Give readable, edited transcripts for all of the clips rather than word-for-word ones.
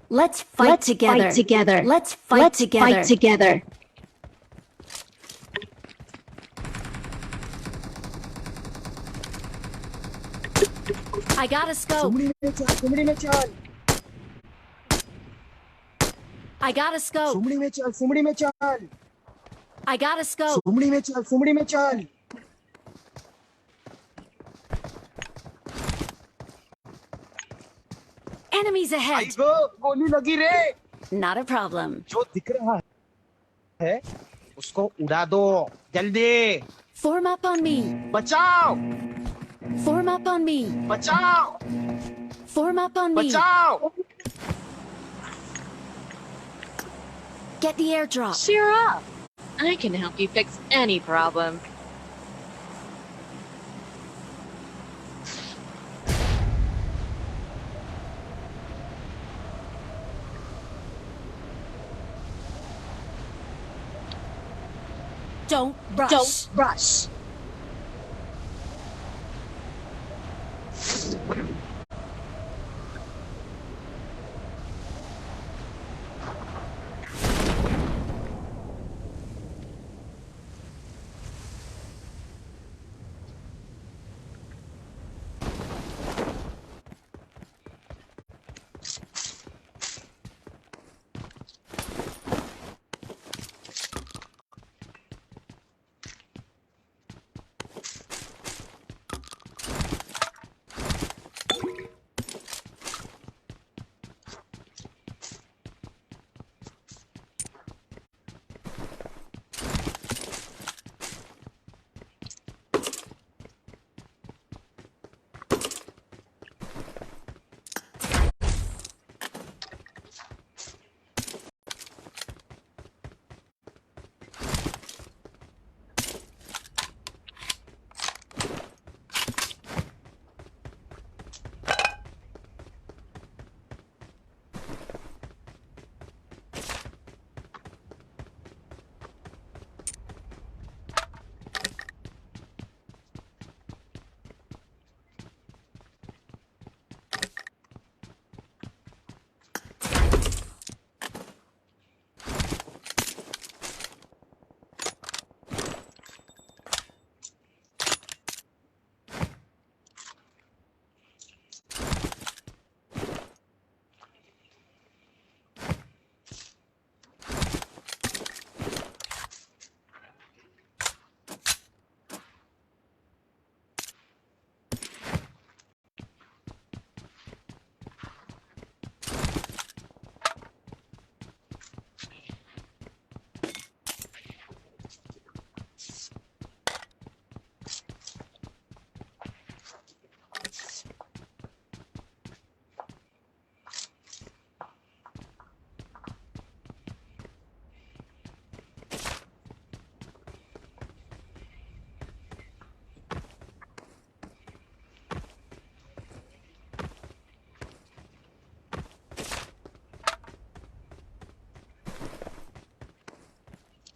Let's fight together. Let's fight together. I got a scope. सुमड़ी में चल I got a scope. सुमड़ी में चल सुमड़ी में चल I got a scope. सुमड़ी में चल Enemies ahead. गोली लगी रे Not a problem. जो दिख रहा है उसको उड़ा दो जल्दी Form up on me. बचाओ Form up on me. बचाओ Form up on me. बचाओ Get the airdrop. Cheer up! I can help you fix any problem. Don't rush. Don't rush.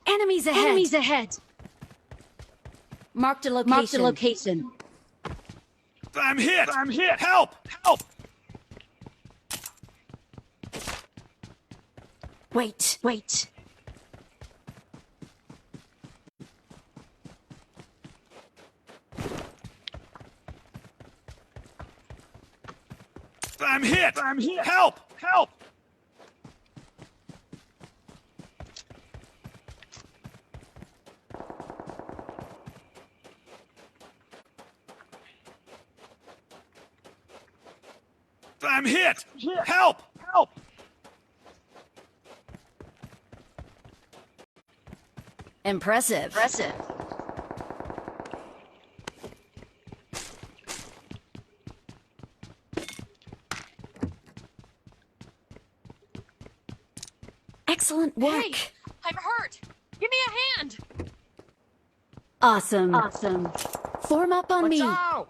Enemies ahead. Enemies ahead. Marked a location. Marked a location. I'm hit! I'm hit! Help! Help! Wait. Wait. I'm hit! I'm hit! Help! Help! I'm hit! Help! Help! Impressive. Impressive. Excellent work. Hey, I'm hurt. Give me a hand. Awesome. Awesome. Form up on me. बचाओ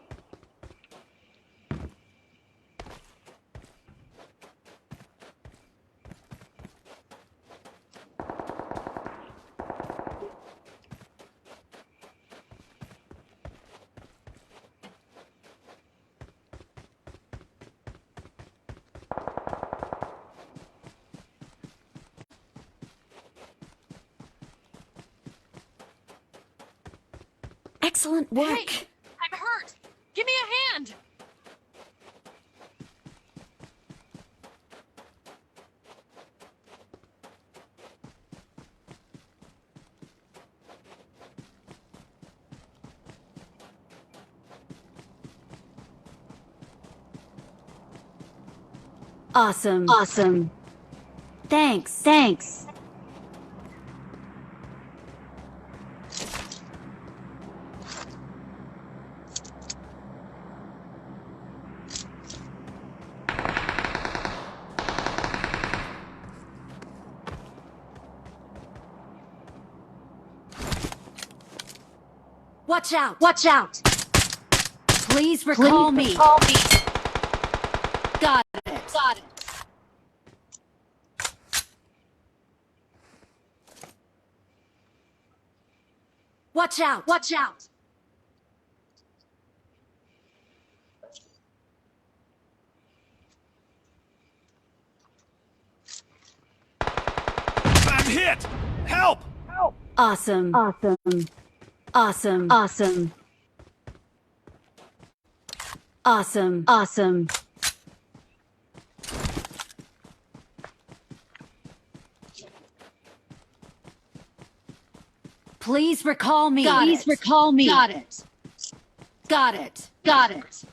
Excellent work. Hey, I'm hurt. Give me a hand. Awesome. Awesome. Thanks. Thanks. Watch out! Watch out! Please recall me. Got it. Got it. Watch out! Watch out! I'm hit! Help! Help! Awesome. Awesome. Awesome. Awesome. Awesome. Awesome. Please recall me. Please recall me. Got it. Got it. Got it.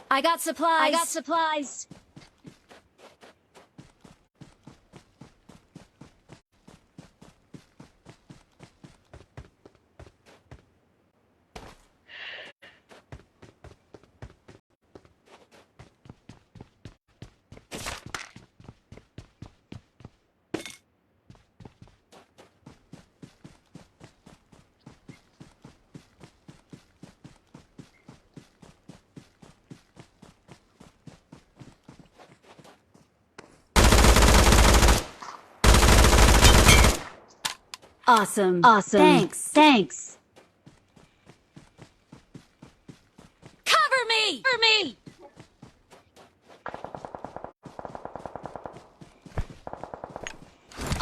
I got supplies. I got supplies. Awesome. Awesome. Thanks. Thanks. Cover me! Cover me!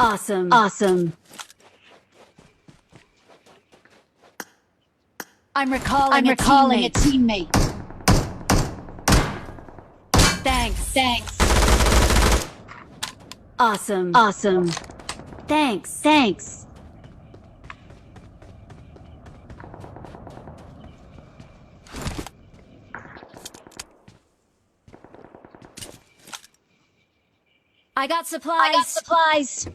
Awesome. Awesome. I'm recalling a teammate. Thanks. Thanks. Awesome. Awesome. Thanks. Thanks. I got supplies. I got supplies.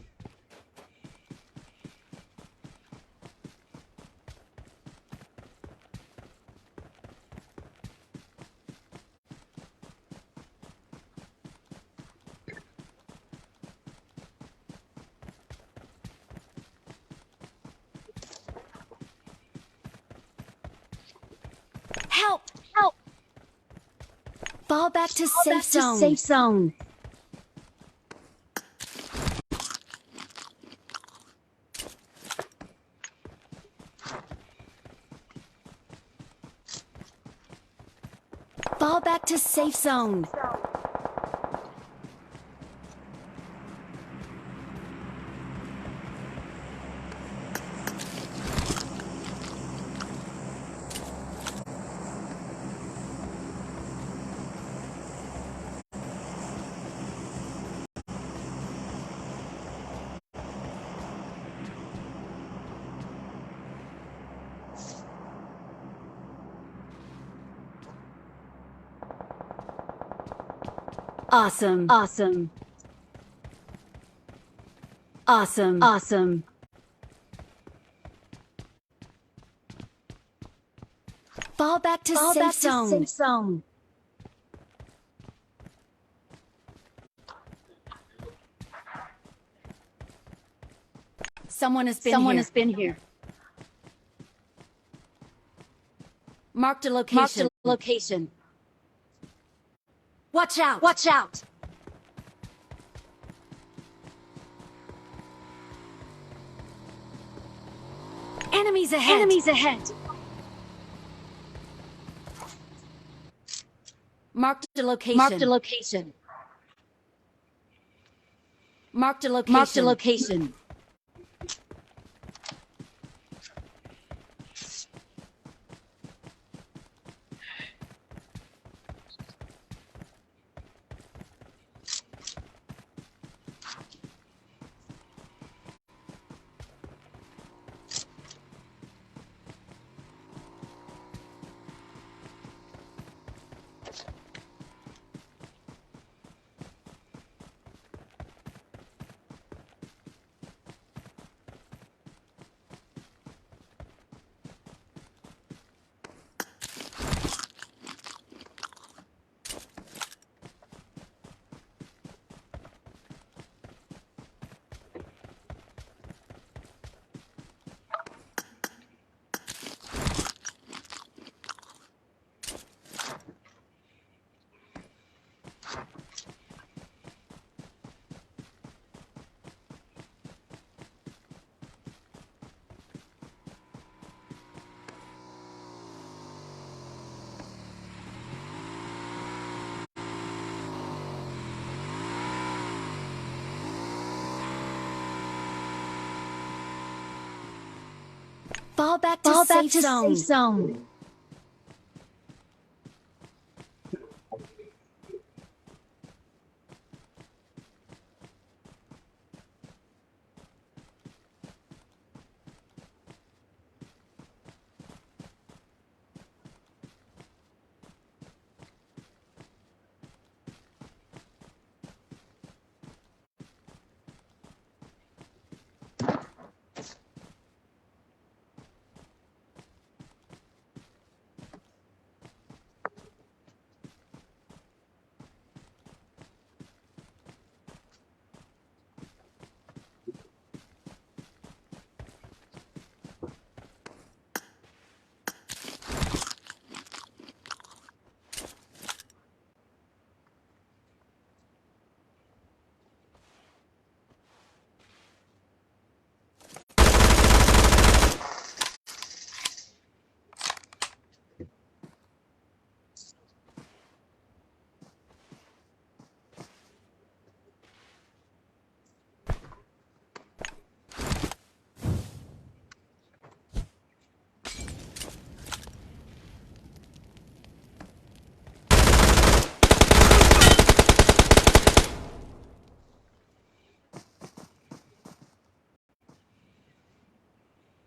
Help! Help! Fall back to safe zone. Safe zone. Fall back to safe zone. Awesome. Awesome. Awesome. Awesome. Fall back to safe zone. Safe zone. Someone has been here. Marked a location. Marked a location. Watch out! Watch out! Enemies ahead! Enemies ahead! Marked a location. Marked a location. Marked a location. Marked a location. Fall back to safe zone.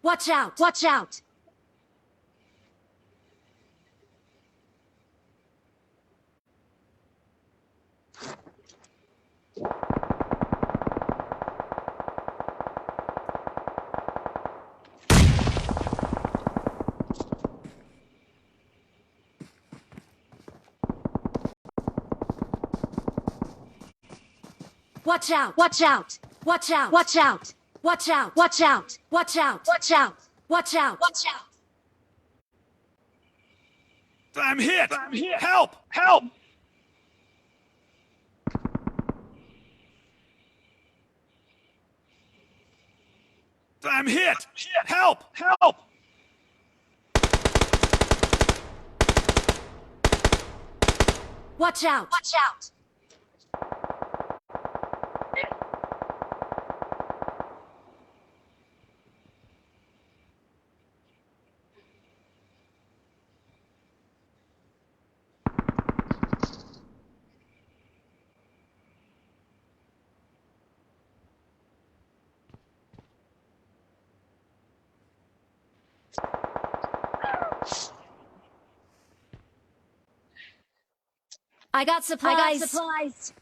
Watch out! Watch out! Watch out! Watch out! Watch out! Watch out! Watch out! Watch out! Watch out! Watch out! Watch out! Watch out! I'm hit! I'm hit! Help! Help! I'm hit! Help! Help! Watch out! Watch out! I got supplies. I got supplies.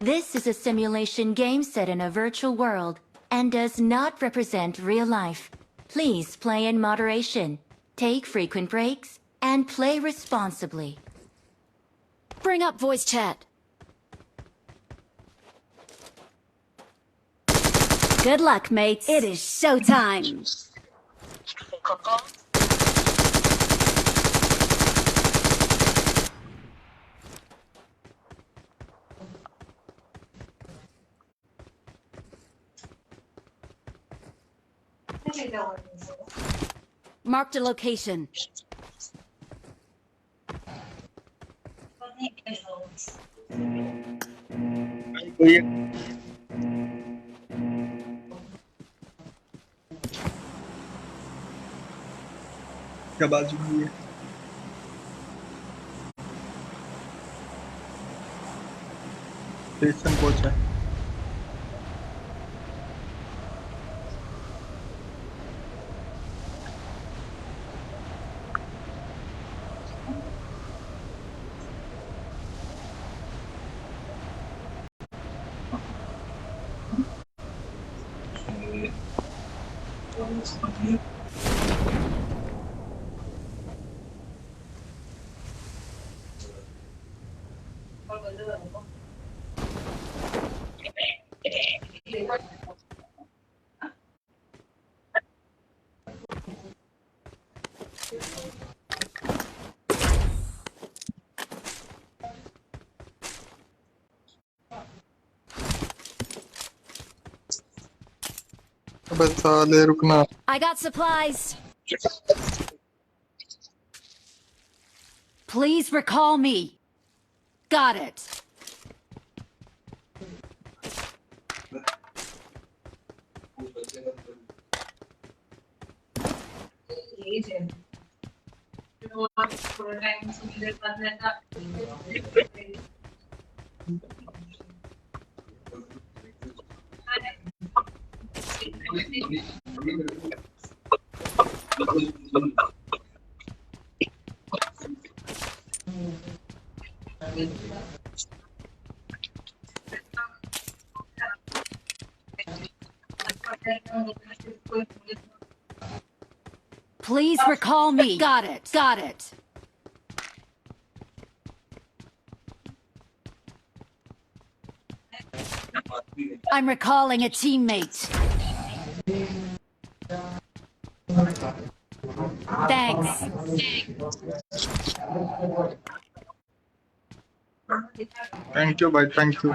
This is a simulation game set in a virtual world and does not represent real life. Please play in moderation, take frequent breaks, and play responsibly. Bring up voice chat. Good luck, mates. It is showtime. Marked a location. क्या बाजू में है station coach है बस साले रुकना I got supplies. Please recall me. Got it. Please recall me. Got it. Got it. I'm recalling a teammate. Thanks. Thank you भाई thank you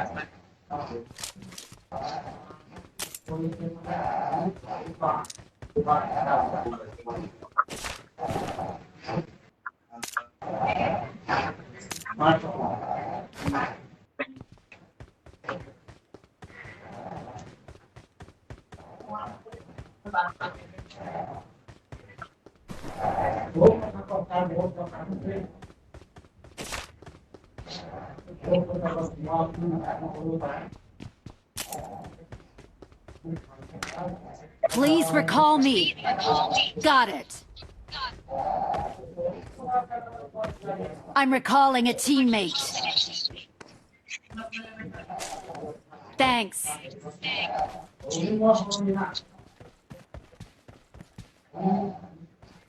Please recall me. Got it. I'm recalling a teammate. Thanks.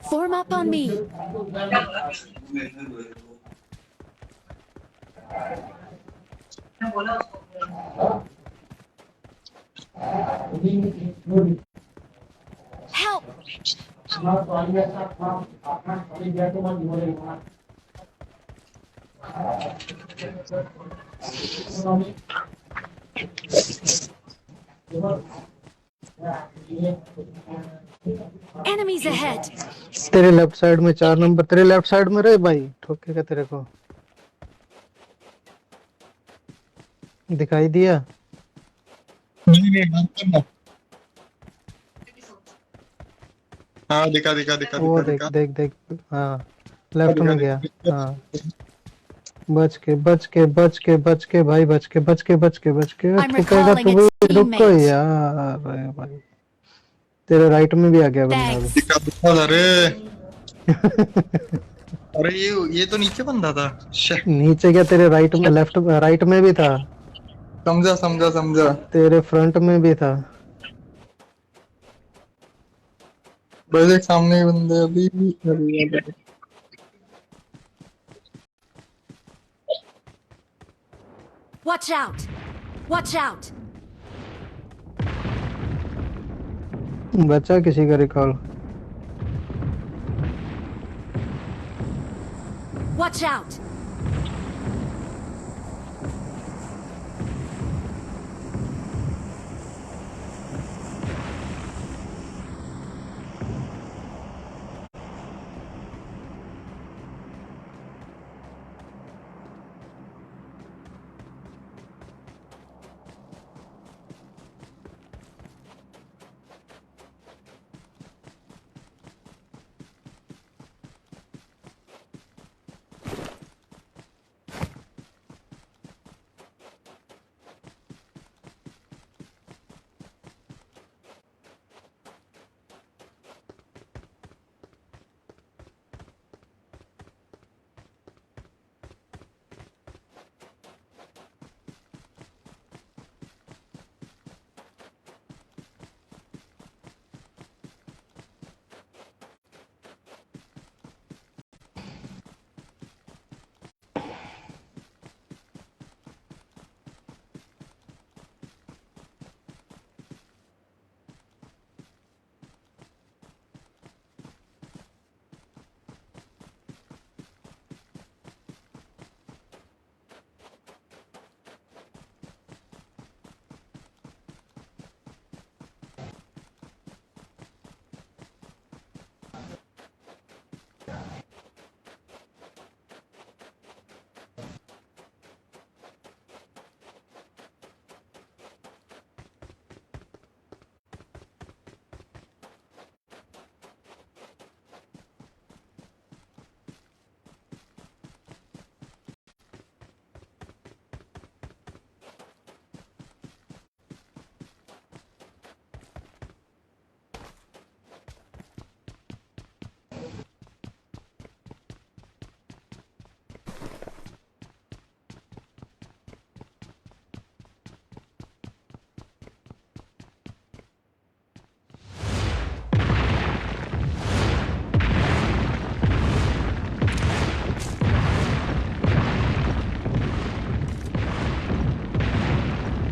Form up on me. Help! Enemies ahead. तेरे left side में 4 number तेरे left side में रहे भाई ठोकेगा तेरे को दिखाई दिया हाँ दिखा दिखा दिखा वो दिखा देख देख देख हाँ लेफ्ट में गया हाँ बच के बच के बच के बच के भाई बच के बच के बच के बच के I'm ठोकेगा recalling तू its भी रुको teammates. यार अरे भाई तेरे राइट में भी आ गया बंदा Thanks. दिखा दिखा अरे अरे ये तो नीचे बंदा था नीचे क्या तेरे राइट में लेफ्ट राइट में भी था समझा समझा समझा। तेरे फ्रंट में भी था। बस एक सामने ही बंदे अभी अभी। Watch out! Watch out! बचा किसी का recall? Watch out!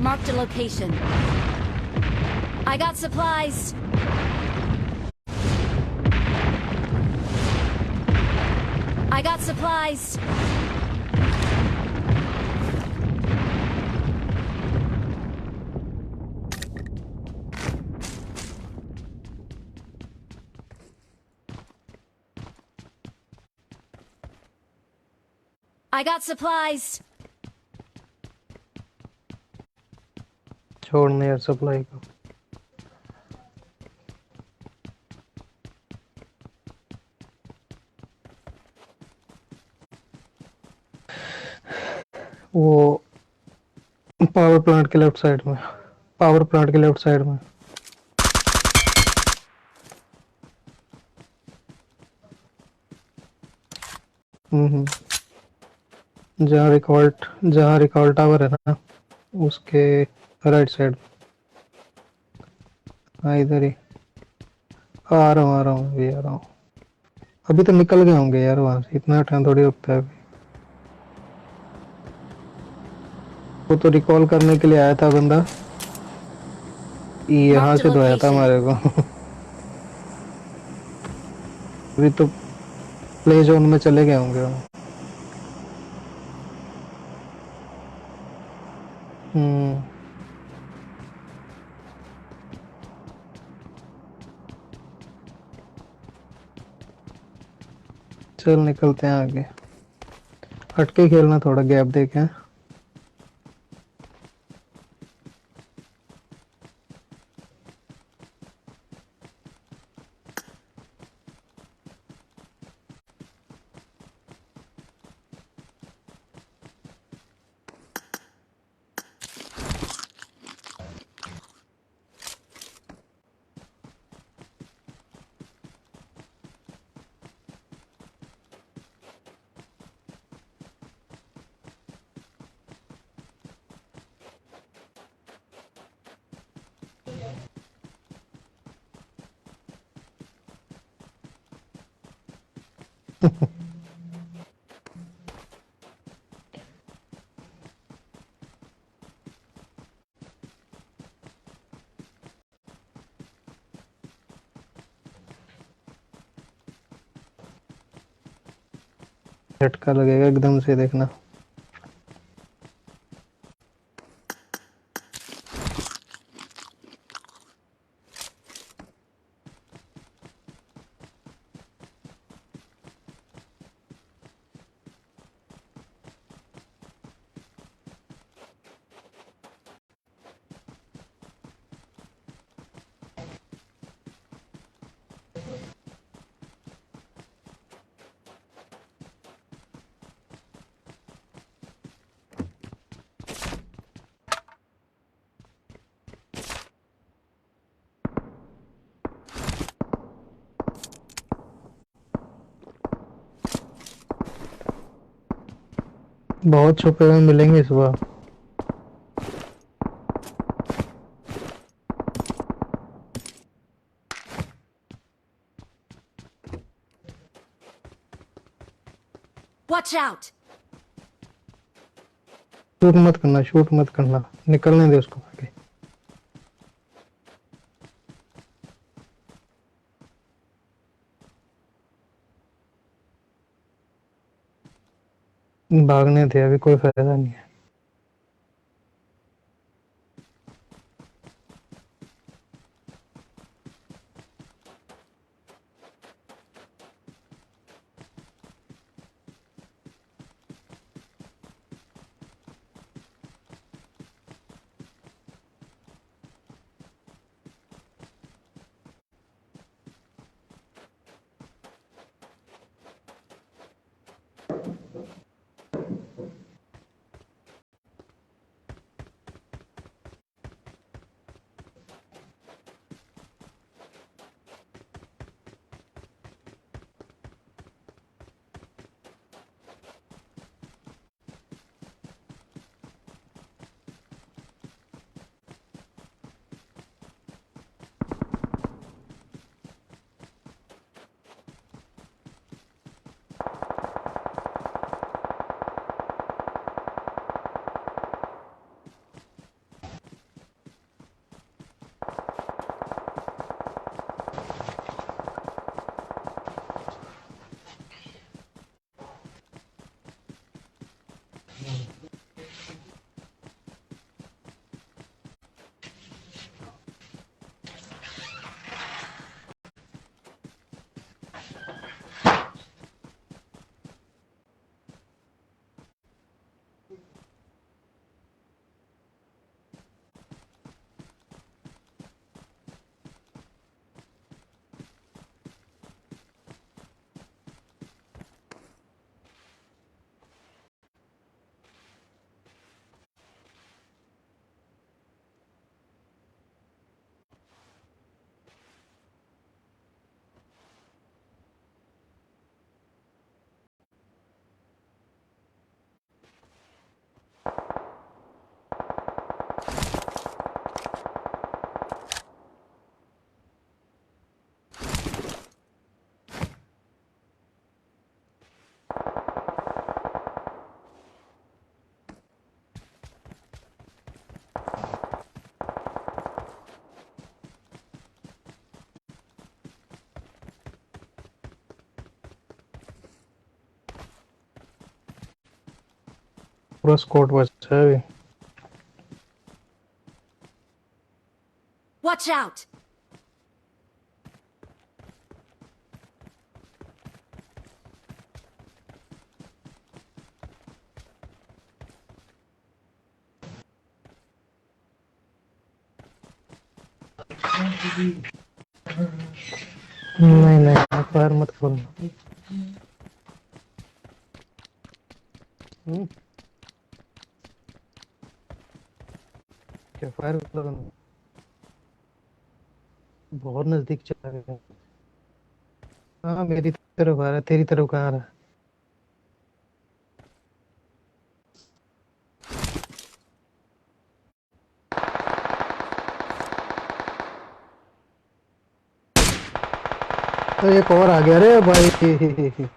Marked a location. I got supplies. I got supplies. I got supplies. छोड़ने यार सप्लाई को। वो पावर प्लांट के लेफ्ट साइड में। पावर प्लांट के लेफ्ट साइड में। जहाँ रिकॉल टावर है ना, उसके राइट साइड। हाँ इधर ही। आ रहा हूँ अभी आ रहा हूँ। अभी तो निकल गए होंगे यार वहां से, इतना टाइम थोड़ी रुकता है अभी। वो तो रिकॉल करने के लिए आया था बंदा, यहाँ Marked a से धोया था location. हमारे को। अभी तो प्ले जोन में चले गए होंगे वो। हम्म। चल निकलते हैं आगे। हटके खेलना, थोड़ा गैप देके। झटका लगेगा एकदम से, देखना। बहुत छुपे हुए मिलेंगे सुबह। Watch out! शूट मत करना, शूट मत करना, निकलने दे उसको आगे। भागने थे, अभी कोई फायदा नहीं है। पूरा स्क्वाड बचा है अभी। Watch out! नहीं नहीं, फायर मत खोलना। क्या फायर लगाना? बहुत नजदीक चला गया। हाँ, मेरी तरफ आ रहा है, तेरी तरफ कहाँ आ रहा है? तो एक और आ गया रे भाई।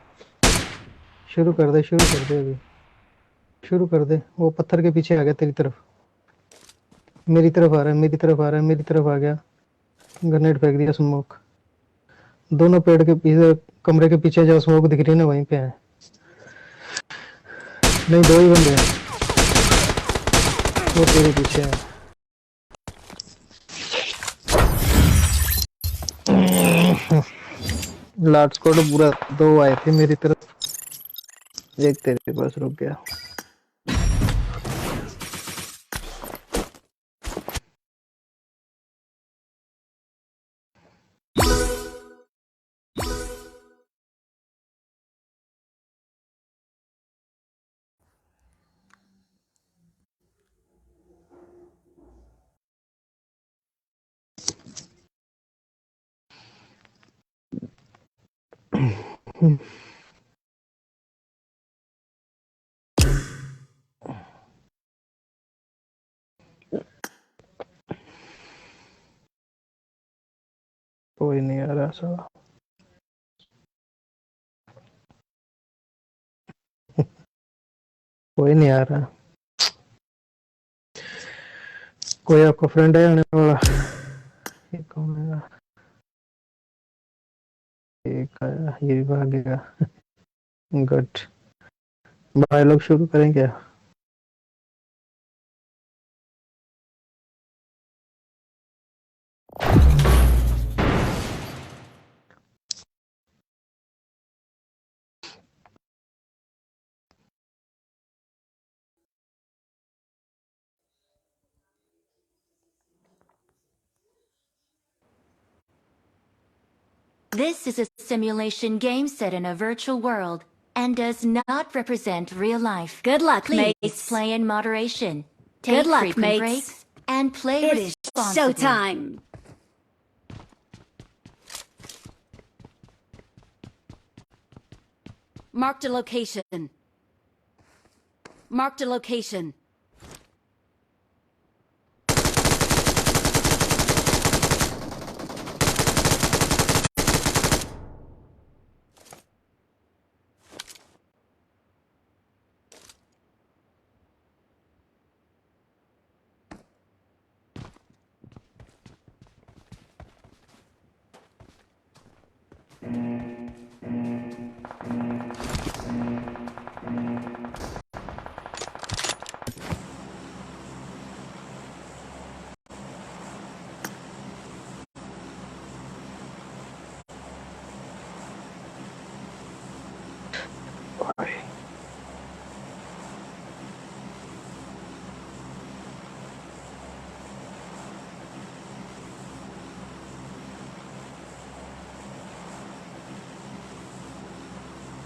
शुरू कर दे, शुरू कर दे अभी, शुरू कर दे। वो पत्थर के पीछे आ गया तेरी तरफ, मेरी तरफ आ रहा है, मेरी तरफ आ रहा है, मेरी तरफ आ गया। ग्रेनेड फेंक दिया, स्मोक। दोनों पेड़ के पीछे, कमरे के पीछे जो स्मोक दिख रही है ना, वहीं पे है। नहीं, दो ही बंदे हैं, वो तेरे पीछे है। लास्ट स्क्वाड पूरा दो आए थे मेरी तरफ, एक तेरे पास रुक गया। कोई नहीं आ रहा साला। कोई नहीं आ रहा। कोई आपका फ्रेंड है आने वाला? ये कौन है? एक आया, ये भी भागेगा। गुड। भाई लोग शुरू करें क्या? This is a simulation game set in a virtual world and does not represent real life. Good luck, Please mates. play in moderation. Take Good luck, frequent mates. breaks and play It is responsibly. showtime. Marked a location. Marked a location.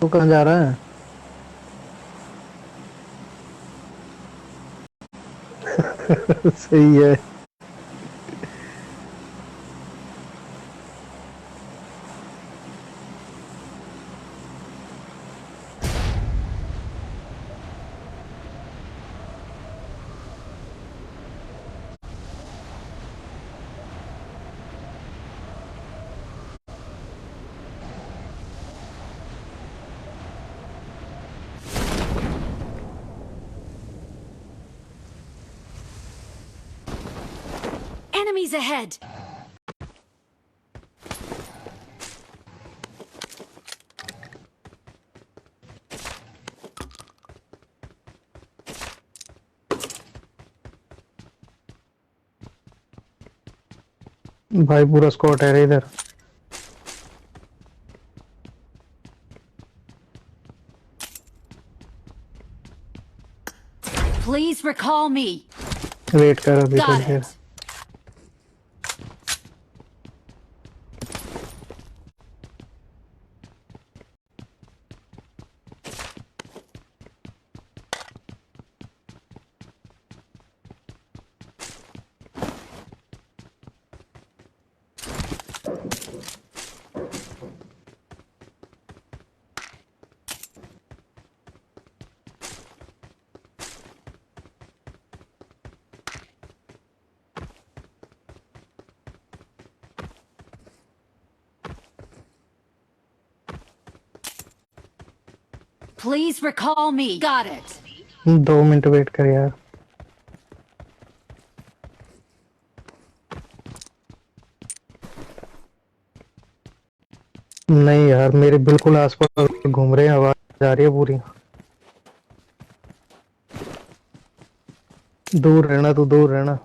तू कहाँ जा रहा है? सही है। Enemies ahead. भाई पूरा squad है रे इधर। Please recall me. वेट कर अभी Got थोड़ी देर। it. Please recall me. Got it. 2 minute wait कर यार। नहीं यार, मेरे बिल्कुल आसपास घूम रहे हैं, आवाज आ रही है पूरी। दूर रहना, तू दूर रहना।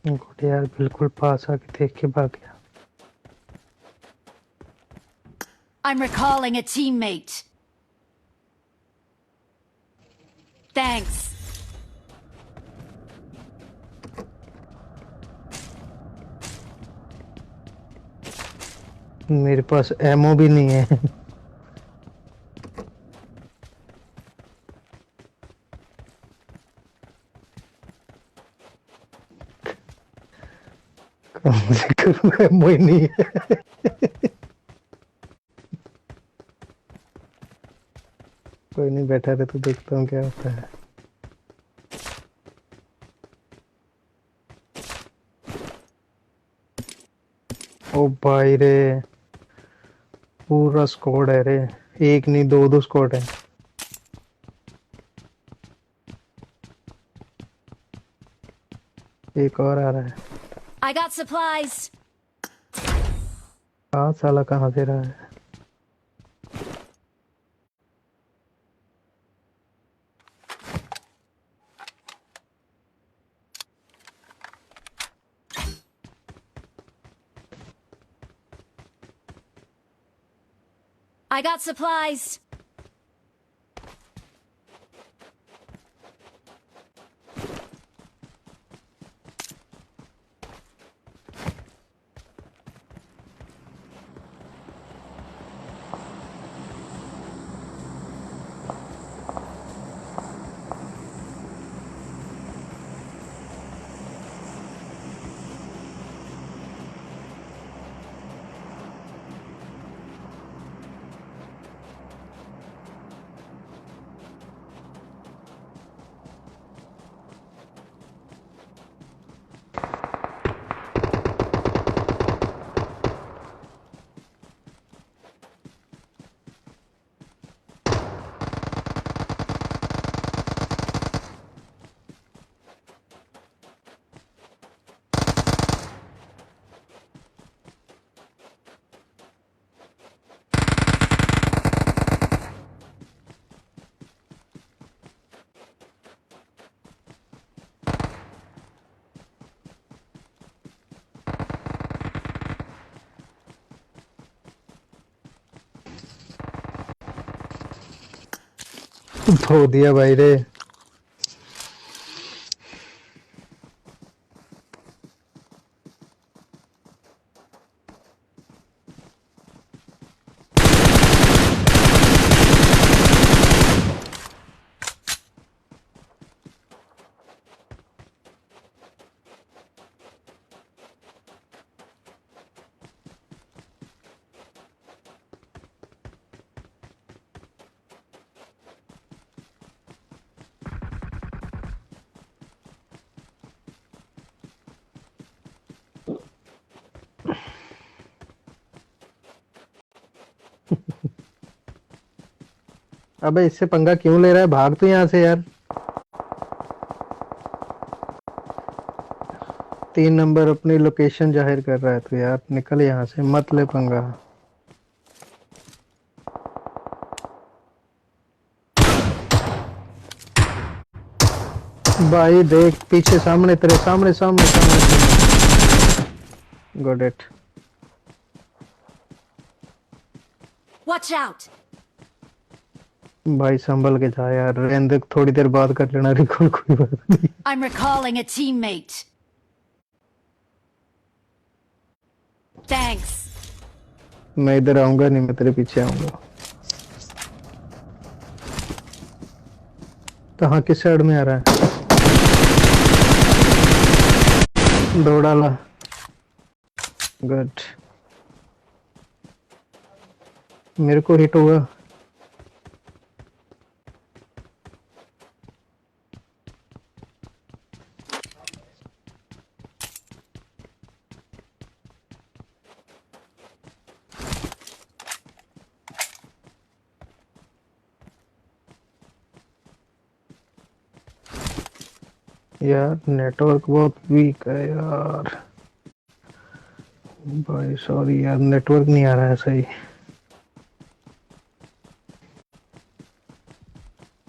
गुड यार, बिल्कुल पास आके देख के भाग गया। I'm recalling a teammate. Thanks. मेरे पास एमओ भी नहीं है। कौन से करूं, एमओ ही नहीं है। कोई नहीं, बैठा रहे तो देखता हूँ क्या होता है। ओ भाई रे, पूरा स्क्वाड है रे। एक नहीं, दो स्क्वाड है। एक और आ रहा है। I got supplies. हाँ साला, कहाँ से रहा है? I got supplies. धो दिया भाई रे। अबे इससे पंगा क्यों ले रहा है? भाग तो यहाँ से यार। 3 नंबर अपनी लोकेशन जाहिर कर रहा है, तो यार निकल यहाँ से, मत ले पंगा। भाई देख पीछे, सामने तेरे, सामने सामने सामने। Got it. Watch out. भाई संभल के जा यार, रहने दे, थोड़ी देर बाद कर लेना रिकॉल, कोई बात नहीं। I'm recalling a teammate. Thanks. मैं इधर आऊंगा नहीं, मैं तेरे पीछे आऊंगा। कहाँ, किस साइड में आ रहा है? दो डाला। गुड। मेरे को हिट हुआ। यार नेटवर्क बहुत वीक है यार। भाई सॉरी यार, नेटवर्क नहीं आ रहा है सही।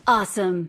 Awesome.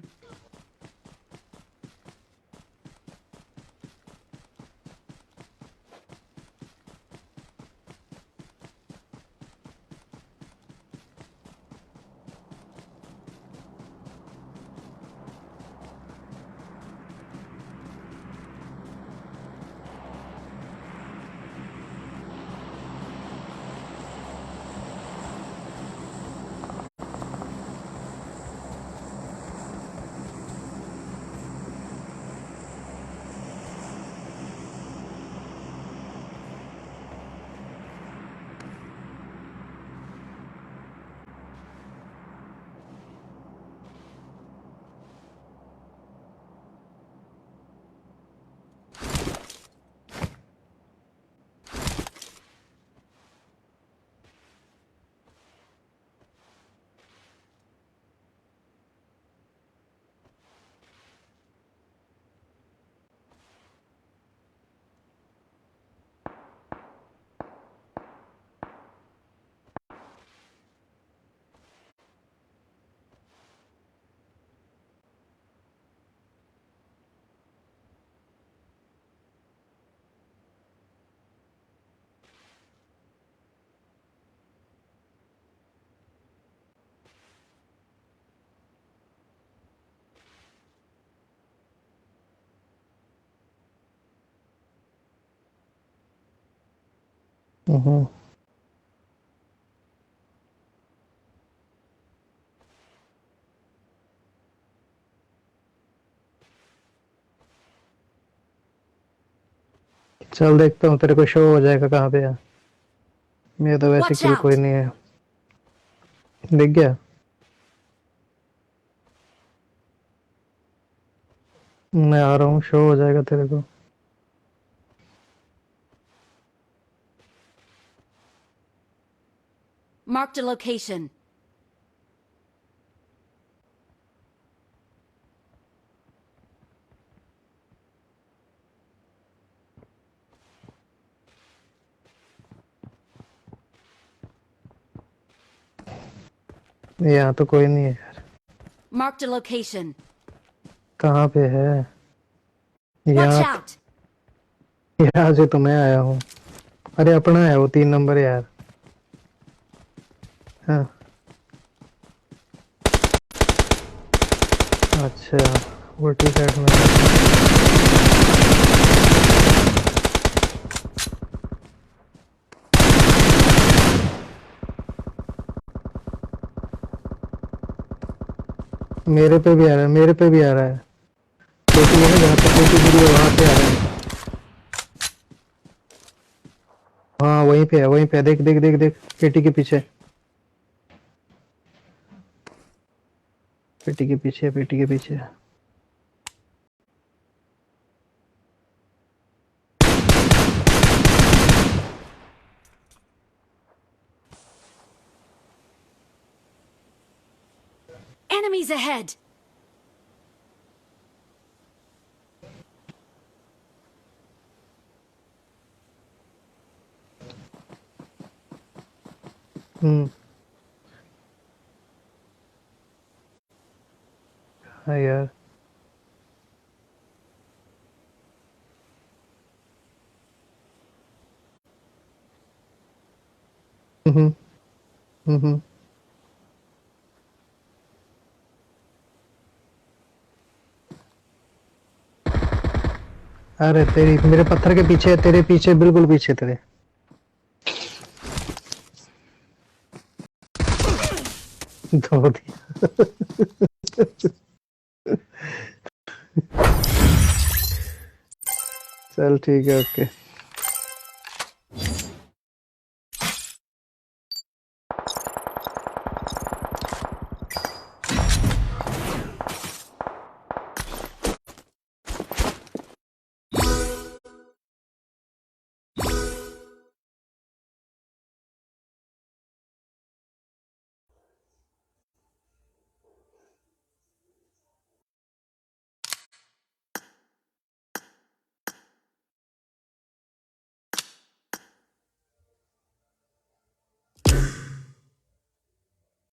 हम्म। चल देखता हूँ तेरे को शो हो जाएगा कहाँ पे है। मेरा तो वैसे Watch किल कोई out. नहीं है। दिख गया। मैं आ रहा हूँ, शो हो जाएगा तेरे को। Marked a location. यहाँ तो कोई नहीं है यार। Marked a location. कहाँ पे है? Watch यहाँ out. यहाँ से तो मैं आया हूँ। अरे अपना है वो 3 नंबर यार। हाँ अच्छा, उल्टी साइड में है। मेरे पे भी आ रहा है, मेरे पे भी आ रहा है। पेटी है ना, जहाँ पे पेटी गिरी है वहां पे आ रहा है। हाँ वहीं पे है, वहीं पे है। देख देख देख देख, पेटी के पीछे। पेटी के पीछे, पेटी के पीछे। Enemies ahead. हम्म। हाँ यार। हम्म। हम्म। अरे तेरी, मेरे पत्थर के पीछे है, तेरे पीछे, बिल्कुल पीछे तेरे। धो दिया। चल ठीक है ओके